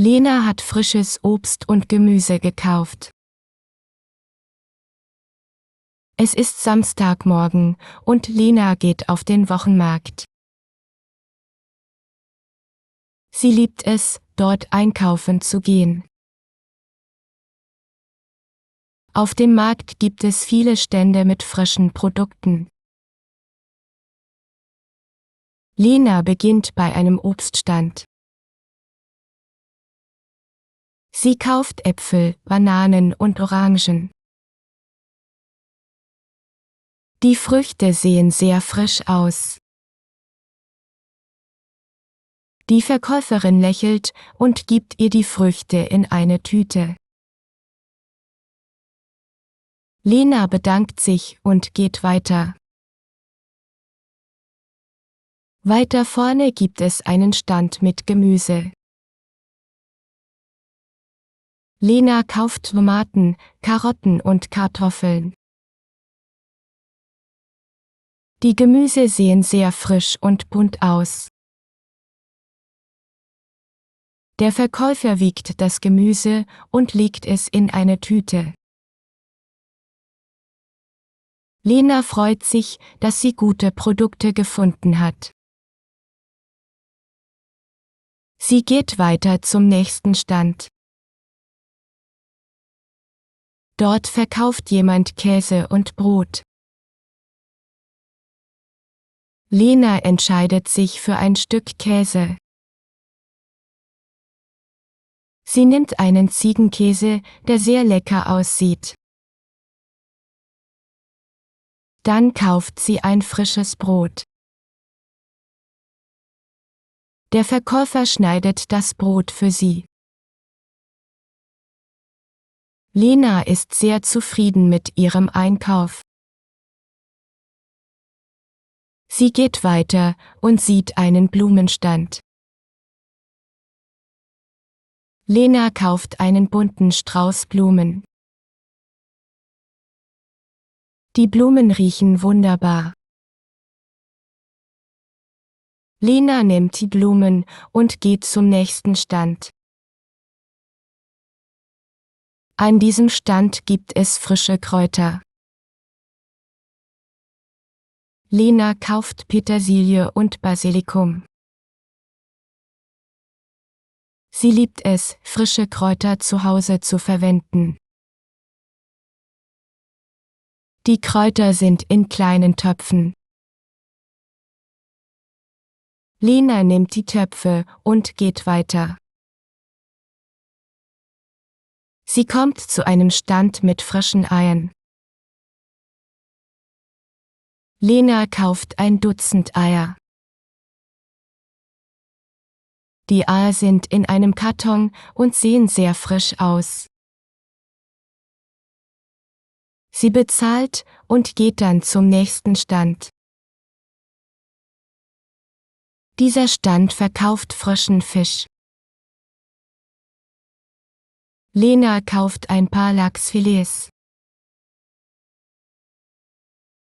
Lena hat frisches Obst und Gemüse gekauft. Es ist Samstagmorgen und Lena geht auf den Wochenmarkt. Sie liebt es, dort einkaufen zu gehen. Auf dem Markt gibt es viele Stände mit frischen Produkten. Lena beginnt bei einem Obststand. Sie kauft Äpfel, Bananen und Orangen. Die Früchte sehen sehr frisch aus. Die Verkäuferin lächelt und gibt ihr die Früchte in eine Tüte. Lena bedankt sich und geht weiter. Weiter vorne gibt es einen Stand mit Gemüse. Lena kauft Tomaten, Karotten und Kartoffeln. Die Gemüse sehen sehr frisch und bunt aus. Der Verkäufer wiegt das Gemüse und legt es in eine Tüte. Lena freut sich, dass sie gute Produkte gefunden hat. Sie geht weiter zum nächsten Stand. Dort verkauft jemand Käse und Brot. Lena entscheidet sich für ein Stück Käse. Sie nimmt einen Ziegenkäse, der sehr lecker aussieht. Dann kauft sie ein frisches Brot. Der Verkäufer schneidet das Brot für sie. Lena ist sehr zufrieden mit ihrem Einkauf. Sie geht weiter und sieht einen Blumenstand. Lena kauft einen bunten Strauß Blumen. Die Blumen riechen wunderbar. Lena nimmt die Blumen und geht zum nächsten Stand. An diesem Stand gibt es frische Kräuter. Lena kauft Petersilie und Basilikum. Sie liebt es, frische Kräuter zu Hause zu verwenden. Die Kräuter sind in kleinen Töpfen. Lena nimmt die Töpfe und geht weiter. Sie kommt zu einem Stand mit frischen Eiern. Lena kauft ein Dutzend Eier. Die Eier sind in einem Karton und sehen sehr frisch aus. Sie bezahlt und geht dann zum nächsten Stand. Dieser Stand verkauft frischen Fisch. Lena kauft ein paar Lachsfilets.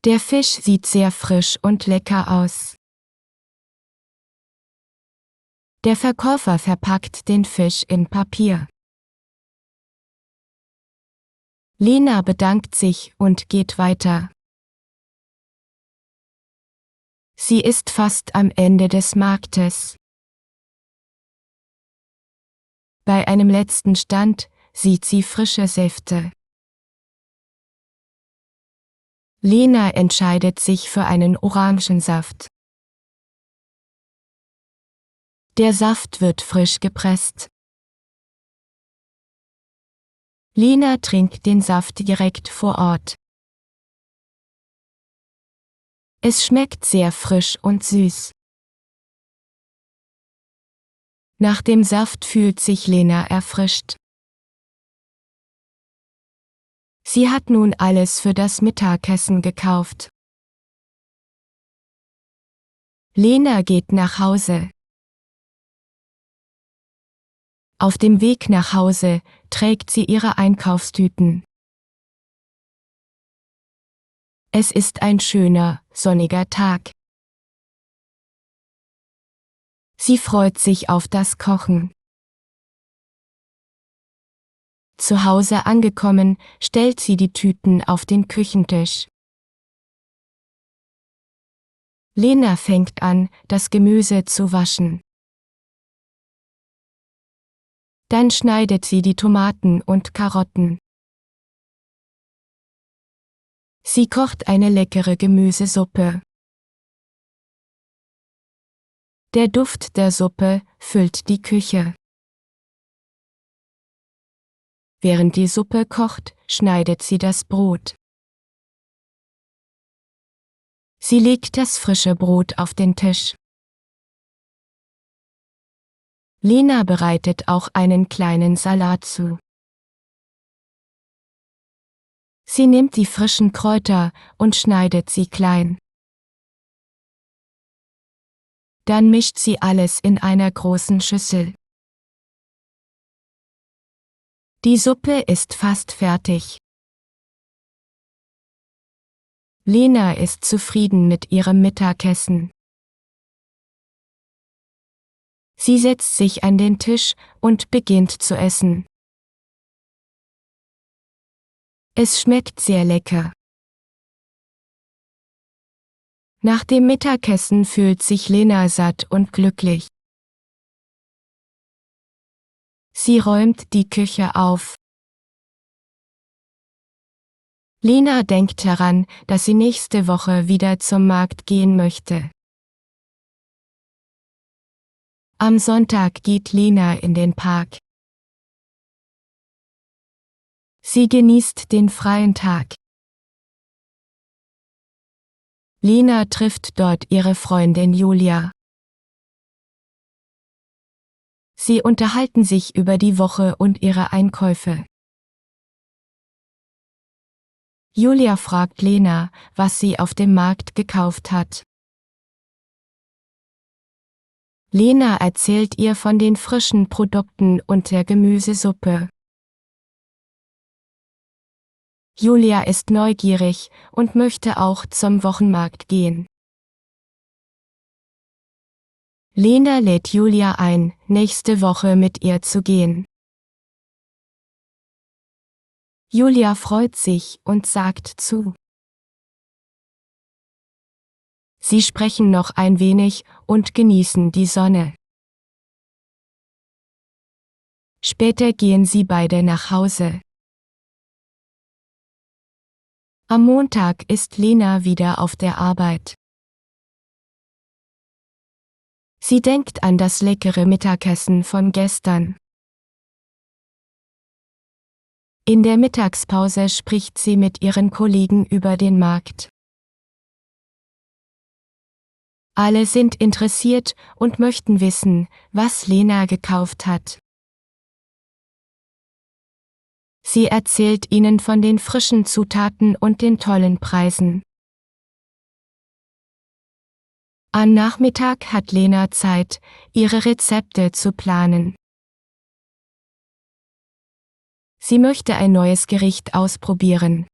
Der Fisch sieht sehr frisch und lecker aus. Der Verkäufer verpackt den Fisch in Papier. Lena bedankt sich und geht weiter. Sie ist fast am Ende des Marktes. Bei einem letzten Stand sieht sie frische Säfte. Lena entscheidet sich für einen Orangensaft. Der Saft wird frisch gepresst. Lena trinkt den Saft direkt vor Ort. Es schmeckt sehr frisch und süß. Nach dem Saft fühlt sich Lena erfrischt. Sie hat nun alles für das Mittagessen gekauft. Lena geht nach Hause. Auf dem Weg nach Hause trägt sie ihre Einkaufstüten. Es ist ein schöner, sonniger Tag. Sie freut sich auf das Kochen. Zu Hause angekommen, stellt sie die Tüten auf den Küchentisch. Lena fängt an, das Gemüse zu waschen. Dann schneidet sie die Tomaten und Karotten. Sie kocht eine leckere Gemüsesuppe. Der Duft der Suppe füllt die Küche. Während die Suppe kocht, schneidet sie das Brot. Sie legt das frische Brot auf den Tisch. Lena bereitet auch einen kleinen Salat zu. Sie nimmt die frischen Kräuter und schneidet sie klein. Dann mischt sie alles in einer großen Schüssel. Die Suppe ist fast fertig. Lena ist zufrieden mit ihrem Mittagessen. Sie setzt sich an den Tisch und beginnt zu essen. Es schmeckt sehr lecker. Nach dem Mittagessen fühlt sich Lena satt und glücklich. Sie räumt die Küche auf. Lena denkt daran, dass sie nächste Woche wieder zum Markt gehen möchte. Am Sonntag geht Lena in den Park. Sie genießt den freien Tag. Lena trifft dort ihre Freundin Julia. Sie unterhalten sich über die Woche und ihre Einkäufe. Julia fragt Lena, was sie auf dem Markt gekauft hat. Lena erzählt ihr von den frischen Produkten und der Gemüsesuppe. Julia ist neugierig und möchte auch zum Wochenmarkt gehen. Lena lädt Julia ein, nächste Woche mit ihr zu gehen. Julia freut sich und sagt zu. Sie sprechen noch ein wenig und genießen die Sonne. Später gehen sie beide nach Hause. Am Montag ist Lena wieder auf der Arbeit. Sie denkt an das leckere Mittagessen von gestern. In der Mittagspause spricht sie mit ihren Kollegen über den Markt. Alle sind interessiert und möchten wissen, was Lena gekauft hat. Sie erzählt ihnen von den frischen Zutaten und den tollen Preisen. Am Nachmittag hat Lena Zeit, ihre Rezepte zu planen. Sie möchte ein neues Gericht ausprobieren.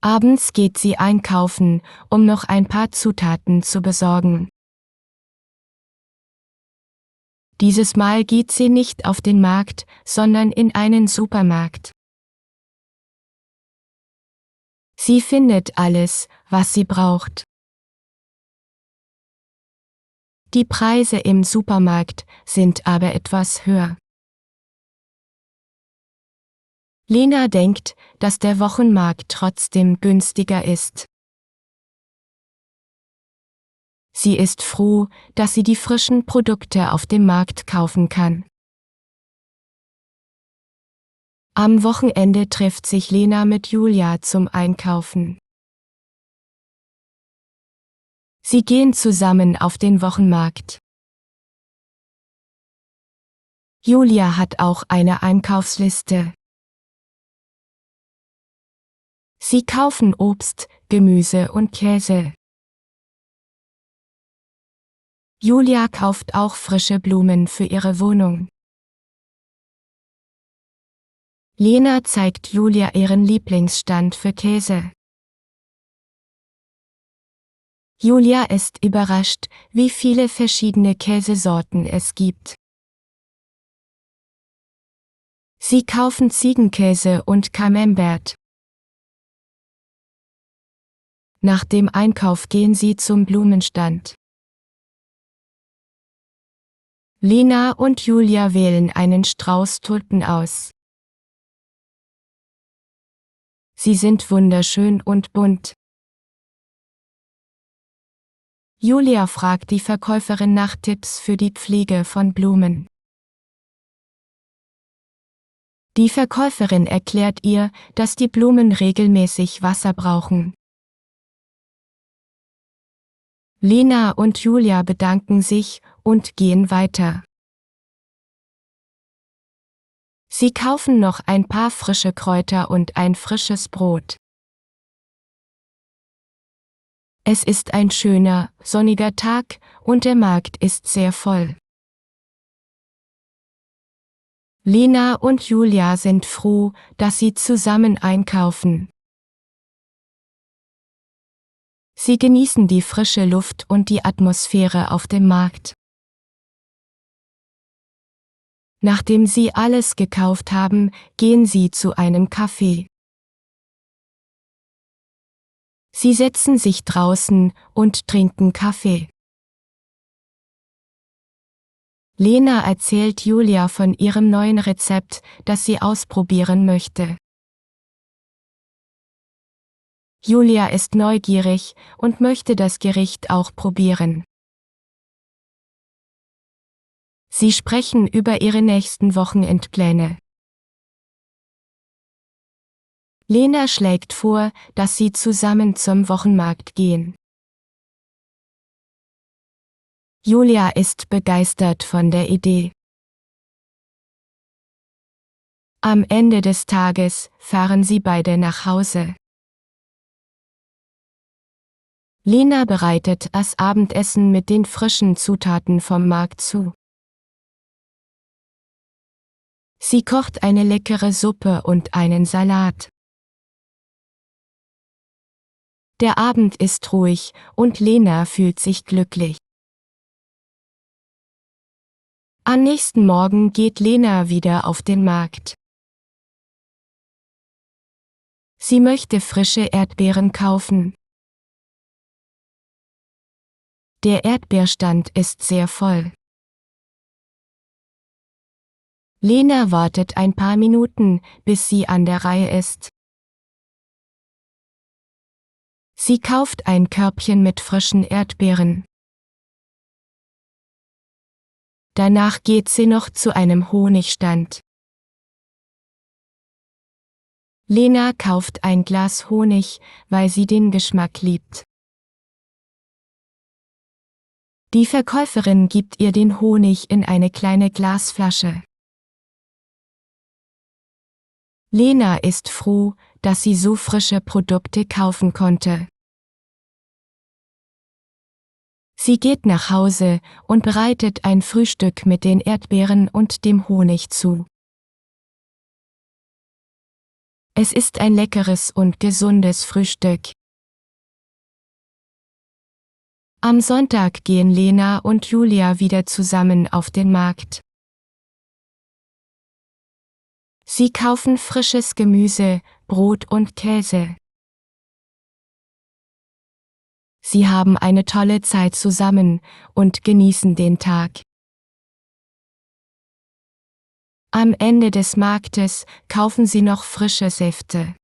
Abends geht sie einkaufen, um noch ein paar Zutaten zu besorgen. Dieses Mal geht sie nicht auf den Markt, sondern in einen Supermarkt. Sie findet alles, was sie braucht. Die Preise im Supermarkt sind aber etwas höher. Lena denkt, dass der Wochenmarkt trotzdem günstiger ist. Sie ist froh, dass sie die frischen Produkte auf dem Markt kaufen kann. Am Wochenende trifft sich Lena mit Julia zum Einkaufen. Sie gehen zusammen auf den Wochenmarkt. Julia hat auch eine Einkaufsliste. Sie kaufen Obst, Gemüse und Käse. Julia kauft auch frische Blumen für ihre Wohnung. Lena zeigt Julia ihren Lieblingsstand für Käse. Julia ist überrascht, wie viele verschiedene Käsesorten es gibt. Sie kaufen Ziegenkäse und Camembert. Nach dem Einkauf gehen sie zum Blumenstand. Lena und Julia wählen einen Strauß Tulpen aus. Sie sind wunderschön und bunt. Julia fragt die Verkäuferin nach Tipps für die Pflege von Blumen. Die Verkäuferin erklärt ihr, dass die Blumen regelmäßig Wasser brauchen. Lena und Julia bedanken sich und gehen weiter. Sie kaufen noch ein paar frische Kräuter und ein frisches Brot. Es ist ein schöner, sonniger Tag und der Markt ist sehr voll. Lena und Julia sind froh, dass sie zusammen einkaufen. Sie genießen die frische Luft und die Atmosphäre auf dem Markt. Nachdem sie alles gekauft haben, gehen sie zu einem Café. Sie setzen sich draußen und trinken Kaffee. Lena erzählt Julia von ihrem neuen Rezept, das sie ausprobieren möchte. Julia ist neugierig und möchte das Gericht auch probieren. Sie sprechen über ihre nächsten Wochenendpläne. Lena schlägt vor, dass sie zusammen zum Wochenmarkt gehen. Julia ist begeistert von der Idee. Am Ende des Tages fahren sie beide nach Hause. Lena bereitet das Abendessen mit den frischen Zutaten vom Markt zu. Sie kocht eine leckere Suppe und einen Salat. Der Abend ist ruhig und Lena fühlt sich glücklich. Am nächsten Morgen geht Lena wieder auf den Markt. Sie möchte frische Erdbeeren kaufen. Der Erdbeerstand ist sehr voll. Lena wartet ein paar Minuten, bis sie an der Reihe ist. Sie kauft ein Körbchen mit frischen Erdbeeren. Danach geht sie noch zu einem Honigstand. Lena kauft ein Glas Honig, weil sie den Geschmack liebt. Die Verkäuferin gibt ihr den Honig in eine kleine Glasflasche. Lena ist froh, dass sie so frische Produkte kaufen konnte. Sie geht nach Hause und bereitet ein Frühstück mit den Erdbeeren und dem Honig zu. Es ist ein leckeres und gesundes Frühstück. Am Sonntag gehen Lena und Julia wieder zusammen auf den Markt. Sie kaufen frisches Gemüse, Brot und Käse. Sie haben eine tolle Zeit zusammen und genießen den Tag. Am Ende des Marktes kaufen sie noch frische Säfte.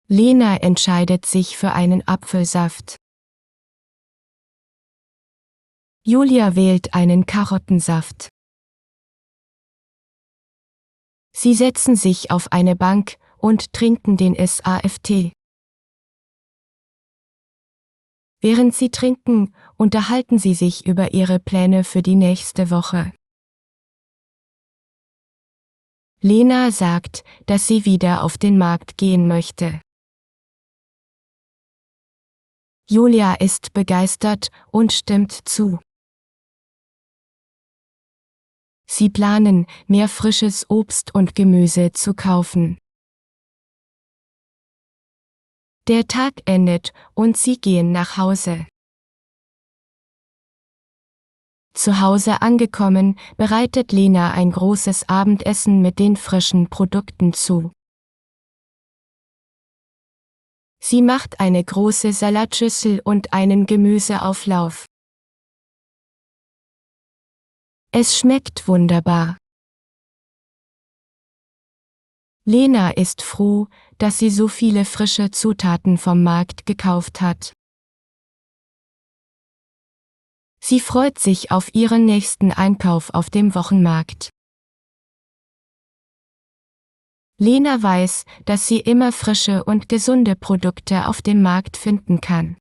Lena entscheidet sich für einen Apfelsaft. Julia wählt einen Karottensaft. Sie setzen sich auf eine Bank und trinken den Saft. Während sie trinken, unterhalten sie sich über ihre Pläne für die nächste Woche. Lena sagt, dass sie wieder auf den Markt gehen möchte. Julia ist begeistert und stimmt zu. Sie planen, mehr frisches Obst und Gemüse zu kaufen. Der Tag endet und sie gehen nach Hause. Zu Hause angekommen, bereitet Lena ein großes Abendessen mit den frischen Produkten zu. Sie macht eine große Salatschüssel und einen Gemüseauflauf. Es schmeckt wunderbar. Lena ist froh, dass sie so viele frische Zutaten vom Markt gekauft hat. Sie freut sich auf ihren nächsten Einkauf auf dem Wochenmarkt. Lena weiß, dass sie immer frische und gesunde Produkte auf dem Markt finden kann.